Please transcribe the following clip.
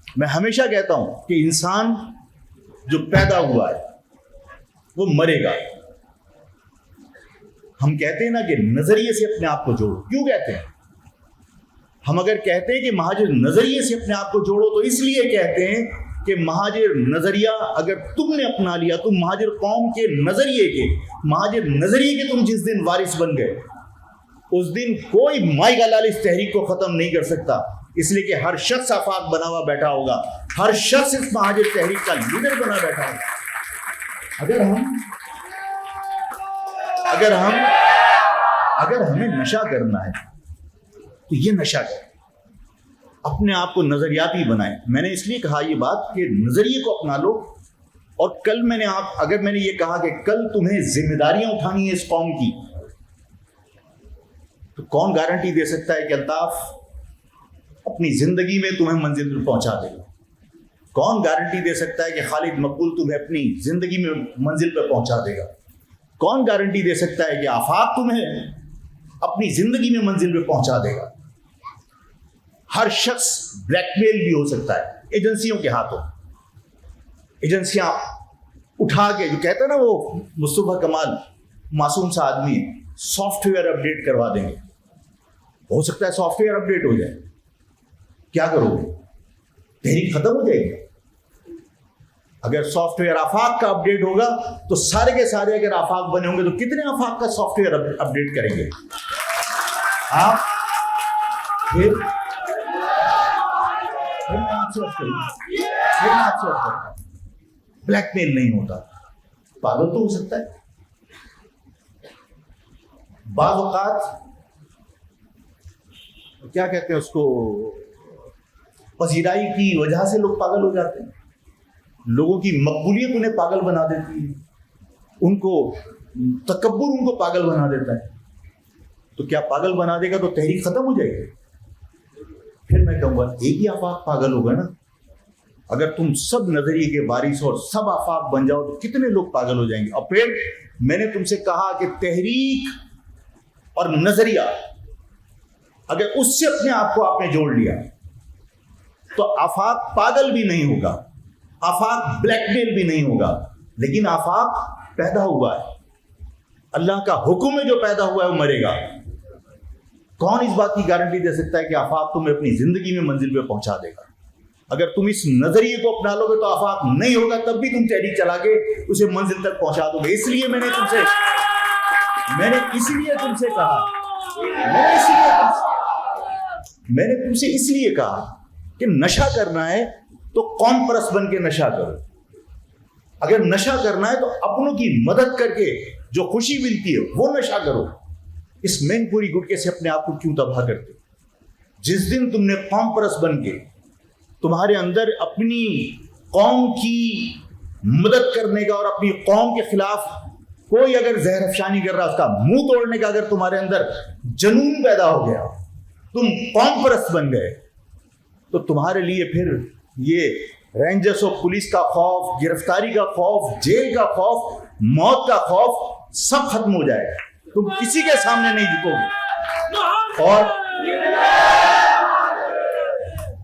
میں ہمیشہ کہتا ہوں کہ انسان جو پیدا ہوا ہے وہ مرے گا. ہم کہتے ہیں نا کہ نظریے سے اپنے آپ کو جوڑو. کیوں کہتے ہیں؟ ہم اگر کہتے ہیں کہ مہاجر نظریے سے اپنے آپ کو جوڑو تو اس لیے کہتے ہیں کہ مہاجر نظریہ اگر تم نے اپنا لیا، تم مہاجر قوم کے نظریے کے، مہاجر نظریے کے تم جس دن وارث بن گئے، اس دن کوئی مائی کا لال اس تحریک کو ختم نہیں کر سکتا. اس لیے کہ ہر شخص آفاق بنا ہوا بیٹھا ہوگا، ہر شخص اس مہاجر تحریک کا لیڈر بنا بیٹھا ہوگا. اگر ہمیں نشہ کرنا ہے تو یہ نشہ کریں، اپنے آپ کو نظریاتی بنائیں. میں نے اس لیے کہا یہ بات کہ نظریے کو اپنا لو. اور کل اگر میں نے یہ کہا کہ کل تمہیں ذمہ داریاں اٹھانی ہے اس قوم کی، تو کون گارنٹی دے سکتا ہے کہ الطاف اپنی زندگی میں تمہیں منزل پر پہنچا دے گا؟ کون گارنٹی دے سکتا ہے کہ خالد مقبول تمہیں اپنی زندگی میں منزل پر پہنچا دے گا؟ کون گارنٹی دے سکتا ہے کہ آفاق تمہیں اپنی زندگی میں منزل پہ پہنچا دے گا؟ ہر شخص بلیک میل بھی ہو سکتا ہے ایجنسیوں کے ہاتھوں. ایجنسیاں اٹھا کے، جو کہتا ہے نا وہ مصطفیٰ کمال معصوم سا آدمی ہے، سافٹ ویئر اپڈیٹ کروا دیں گے. ہو سکتا ہے سافٹ ویئر اپڈیٹ ہو جائے، کیا کرو گے؟ تحریک ختم ہو جائے گی. اگر سافٹ ویئر آفاق کا اپڈیٹ ہوگا تو سارے کے سارے اگر آفاق بنے ہوں گے تو کتنے آفاق کا سافٹ ویئر اپڈیٹ کریں گے آپ؟ پھر بلیک میل نہیں ہوتا. پاگل تو ہو سکتا ہے. بعض اوقات کیا کہتے ہیں اس کو، پذیرائی کی وجہ سے لوگ پاگل ہو جاتے ہیں. لوگوں کی مقبولیت انہیں پاگل بنا دیتی ہے، ان کو تکبر ان کو پاگل بنا دیتا ہے. تو کیا پاگل بنا دے گا تو تحریک ختم ہو جائے گی؟ پھر میں کہوں گا ایک ہی آفاق پاگل ہوگا نا. اگر تم سب نظریے کے وارث اور سب آفاق بن جاؤ تو کتنے لوگ پاگل ہو جائیں گے. اور پھر میں نے تم سے کہا کہ تحریک اور نظریہ اگر اس سے اپنے آپ کو آپ نے جوڑ لیا تو آفاق پاگل بھی نہیں ہوگا، آفاق بلیک میل بھی نہیں ہوگا، لیکن آفاق پیدا ہوا ہے. اللہ کا حکم ہے جو پیدا ہوا ہے وہ مرے گا. کون اس بات کی گارنٹی دے سکتا ہے کہ آفاق تمہیں اپنی زندگی میں منزل پہ پہنچا دے گا؟ اگر تم اس نظریے کو اپنا لو گے تو آفاق نہیں ہوگا، تب بھی تم تحریک چلا کے اسے منزل تک پہنچا دو گے. اس لیے میں نے تم سے اس لیے کہا کہ نشہ کرنا ہے تو قوم پرست بن کے نشہ کرو. اگر نشہ کرنا ہے تو اپنوں کی مدد کر کے جو خوشی ملتی ہے وہ نشہ کرو. اس مین پوری گٹکے سے اپنے آپ کو کیوں تباہ کرتے؟ جس دن تم نے قوم پرست بن کے تمہارے اندر اپنی قوم کی مدد کرنے کا اور اپنی قوم کے خلاف کوئی اگر زہر افشانی کر رہا اس کا منہ توڑنے کا اگر تمہارے اندر جنون پیدا ہو گیا، تم قوم پرست بن گئے، تو تمہارے لیے پھر یہ رینجرز اور پولیس کا خوف، گرفتاری کا خوف، جیل کا خوف، موت کا خوف سب ختم ہو جائے گا. تم کسی کے سامنے نہیں جھکو گے. اور